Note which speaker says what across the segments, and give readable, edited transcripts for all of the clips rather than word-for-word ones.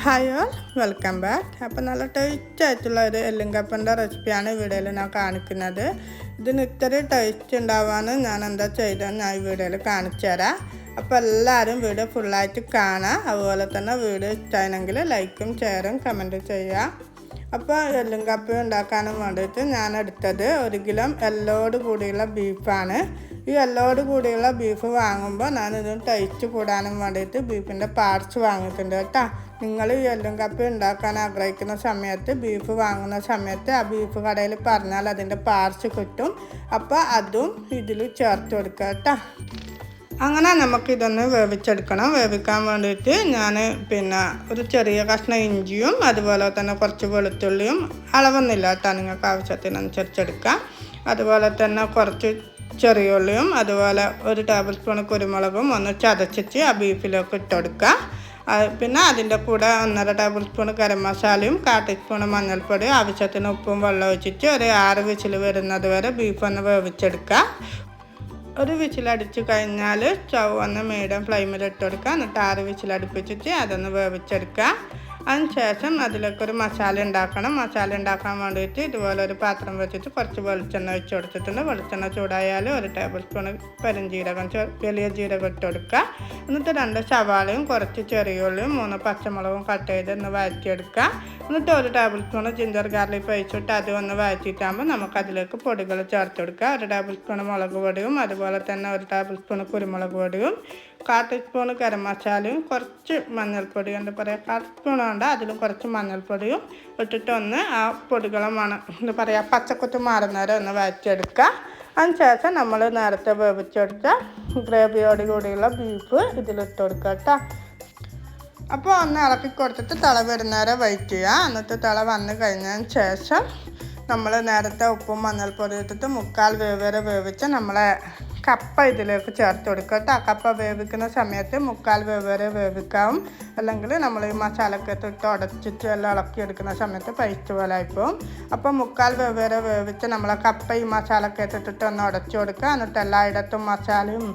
Speaker 1: Hi all, welcome back. അപ്പോൾ നല്ല taste ആയിട്ടുള്ള ഒരു എല്ലും കപ്പൻ്റെ റെസിപ്പിയാണ് ഈ വീഡിയോയിൽ ഞാൻ കാണിക്കുന്നത്. ഇതിന് ഇത്ര ടേസ്റ്റ് ഉണ്ടാവാൻ ഞാൻ എന്താ ചെയ്തതെന്ന് ഞാൻ ഈ വീഡിയോയിൽ കാണിച്ചു തരാം. അപ്പോൾ എല്ലാവരും വീഡിയോ ഫുള്ളായിട്ട് കാണാം. അതുപോലെ തന്നെ വീഡിയോ ഇഷ്ടമായെങ്കിൽ ലൈക്കും ഷെയറും കമൻറ്റും ചെയ്യുക. അപ്പോൾ എല്ലും കപ്പ ഉണ്ടാക്കാനും വേണ്ടിയിട്ട് ഞാൻ എടുത്തത് 1 കിലോ എല്ലോട് കൂടിയുള്ള ബീഫാണ്. ഈ എല്ലോട് കൂടിയുള്ള ബീഫ് വാങ്ങുമ്പോൾ ഞാനിതിന് ടേസ്റ്റ് കൂടാനും വേണ്ടിയിട്ട് ബീഫിൻ്റെ പാർട്സ് വാങ്ങിയിട്ടുണ്ട് കേട്ടോ. നിങ്ങൾ ഈ എല്ലും കപ്പ ഉണ്ടാക്കാൻ ആഗ്രഹിക്കുന്ന സമയത്ത് ബീഫ് വാങ്ങുന്ന സമയത്ത് ആ ബീഫ് കടയിൽ പറഞ്ഞാൽ അതിൻ്റെ പാർട്സ് കിട്ടും. അപ്പോൾ അതും ഇതിൽ ചേർത്ത് കൊടുക്കുക കേട്ടോ. അങ്ങനെ നമുക്കിതൊന്ന് വേവിച്ചെടുക്കണം. വേവിക്കാൻ വേണ്ടിയിട്ട് ഞാൻ ഒരു ചെറിയ കഷ്ണം ഇഞ്ചിയും അതുപോലെ തന്നെ കുറച്ച് വെളുത്തുള്ളിയും, അളവൊന്നുമില്ല കേട്ടോ, നിങ്ങൾക്ക് ആവശ്യത്തിനനുസരിച്ചെടുക്കാം. അതുപോലെ തന്നെ കുറച്ച് ചെറിയ ഉള്ളിയും, അതുപോലെ 1 ടേബിൾ സ്പൂൺ കുരുമുളകും ഒന്ന് ചതച്ചിട്ട് ആ ബീഫിലേക്ക് ഇട്ടുകൊടുക്കുക. പിന്നെ അതിൻ്റെ കൂടെ 1.5 ടേബിൾ സ്പൂൺ ഗരം മസാലയും 1/4 ടീസ്പൂൺ മഞ്ഞൾപ്പൊടി, ആവശ്യത്തിന് ഉപ്പും വെള്ളം ഒഴിച്ചിട്ട് ഒരു 6 വിസിൽ വരുന്നത് വരെ ബീഫ് ഒന്ന് വേവിച്ചെടുക്കുക. ഒരു വിസിലടിച്ച് കഴിഞ്ഞാൽ സ്റ്റവ് ഒന്ന് മീഡിയം ഫ്ലെയിമിൽ ഇട്ട് കൊടുക്കുക. എന്നിട്ട് 6 വിസിലടുപ്പിച്ചിട്ട് അതൊന്ന് വേവിച്ചെടുക്കുക. അതിനുശേഷം അതിലേക്കൊരു മസാല ഉണ്ടാക്കണം. മസാല ഉണ്ടാക്കാൻ വേണ്ടിയിട്ട് ഇതുപോലെ ഒരു പാത്രം വെച്ചിട്ട് കുറച്ച് വെളിച്ചെണ്ണ ഒഴിച്ച് കൊടുത്തിട്ടുണ്ട്. വെളിച്ചെണ്ണ ചൂടായാൽ 1 ടേബിൾ സ്പൂൺ പെരുംജീരകം, വലിയ ജീരകം ഇട്ട് കൊടുക്കുക. എന്നിട്ട് 2 സവാളയും കുറച്ച് ചെറിയ ഉള്ളിയും 3 പച്ചമുളകും കട്ട് ചെയ്ത് ഒന്ന് വഴറ്റിയെടുക്കുക. എന്നിട്ട് 1 ടേബിൾ സ്പൂൺ ജിഞ്ചർ ഗാർലിക് ഒഴിച്ചിട്ട് അത് ഒന്ന് വഴറ്റിയിട്ടാകുമ്പോൾ നമുക്കതിലേക്ക് പൊടികൾ ചേർത്ത് കൊടുക്കുക. 1 ടേബിൾ സ്പൂൺ മുളക് പൊടിയും, അതുപോലെ തന്നെ 1 ടേബിൾ സ്പൂൺ കുരുമുളക് പൊടിയും, 1/4 ടീസ്പൂൺ ഗരം മസാലയും, കുറച്ച് മഞ്ഞൾപ്പൊടി, എന്താ പറയുക 1/4 സ്പൂൺ ഉണ്ട്, അതിലും കുറച്ച് മഞ്ഞൾപ്പൊടിയും ഇട്ടിട്ട് ഒന്ന് ആ പൊടികളും എന്താ പറയുക പച്ചക്കുത്ത് മാറുന്നവരെ ഒന്ന് വഴറ്റിയെടുക്കുക. അതിനുശേഷം നമ്മൾ നേരത്തെ വേവിച്ചെടുത്ത ഗ്രേവിയോട് കൂടിയുള്ള ബീഫ് ഇതിലിട്ട് കൊടുക്കുക കേട്ടോ. അപ്പോൾ ഒന്ന് ഇളക്കി കൊടുത്തിട്ട് തിള വരുന്നവരെ വെയിറ്റ് ചെയ്യുക. എന്നിട്ട് തിള വന്നു കഴിഞ്ഞതിന് ശേഷം നമ്മൾ നേരത്തെ ഉപ്പും മഞ്ഞൾപ്പൊടി ഇട്ടിട്ട് 1/4 വേവ് വരെ വേവിച്ച് നമ്മളെ കപ്പ ഇതിലേക്ക് ചേർത്ത് കൊടുക്കുക കേട്ടോ. കപ്പ വേവിക്കുന്ന സമയത്ത് 1/4 വേവ് വരെ വേവിക്കാവും. അല്ലെങ്കിൽ നമ്മൾ ഈ മസാലയൊക്കെ ഇട്ടിട്ട് ഉടച്ചിട്ട് എല്ലാം ഇളക്കിയെടുക്കുന്ന സമയത്ത് പേസ്റ്റ് പോലെ ആയിപ്പോവും. അപ്പോൾ 1/4 വേവ് വരെ വേവിച്ച് നമ്മളെ കപ്പ ഈ മസാലയൊക്കെ ഇട്ടിട്ട് ഒന്ന് ഉടച്ചു കൊടുക്കുക. എന്നിട്ട് എല്ലായിടത്തും മസാലയും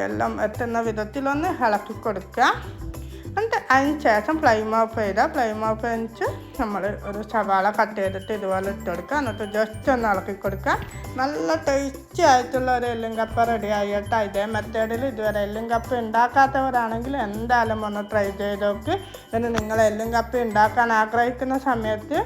Speaker 1: എല്ലാം എത്തുന്ന വിധത്തിലൊന്ന് ഇളക്കി കൊടുക്കുക. എന്നിട്ട് അതിന് ശേഷം ഫ്ലെയിം ഓഫ് ചെയ്തിട്ട് നമ്മൾ ഒരു സവാള കട്ട് ചെയ്തിട്ട് ഇതുപോലെ ഇട്ട് കൊടുക്കുക. എന്നിട്ട് ജസ്റ്റ് ഒന്ന് ഇളക്കി കൊടുക്കുക. നല്ല ടേസ്റ്റി ആയിട്ടുള്ള ഒരു എല്ലും കപ്പ റെഡി ആയി കേട്ടോ. ഇതേ മെത്തേഡിൽ ഇതുവരെ എല്ലും കപ്പ ഉണ്ടാക്കാത്തവരാണെങ്കിൽ എന്തായാലും ഒന്ന് ട്രൈ ചെയ്ത് നോക്ക്. ഇനി നിങ്ങൾ എല്ലും കപ്പ ഉണ്ടാക്കാൻ ആഗ്രഹിക്കുന്ന സമയത്ത്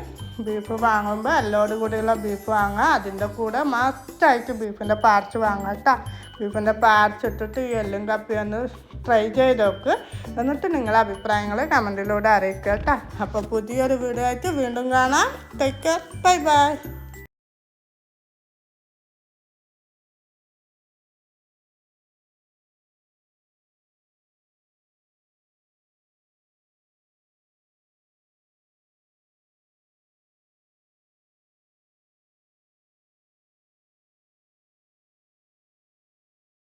Speaker 1: ബീഫ് വാങ്ങുമ്പോൾ എല്ലോട് കൂടിയുള്ള ബീഫ് വാങ്ങുക. അതിൻ്റെ കൂടെ മസ്റ്റായിട്ട് ബീഫിൻ്റെ പാർട്സ് വാങ്ങുക കേട്ടോ. ബീഫിൻ്റെ പാർട്സ് ഇട്ടിട്ട് ഈ എല്ലും കപ്പയൊന്ന് ട്രൈ ചെയ്ത് നോക്ക്. എന്നിട്ട് നിങ്ങളുടെ അഭിപ്രായങ്ങൾ കമൻറ്റിലൂടെ അറിയിക്കുക കേട്ടോ. അപ്പോൾ പുതിയൊരു വീഡിയോ ആയിട്ട് വീണ്ടും കാണാം. Take care, bye bye.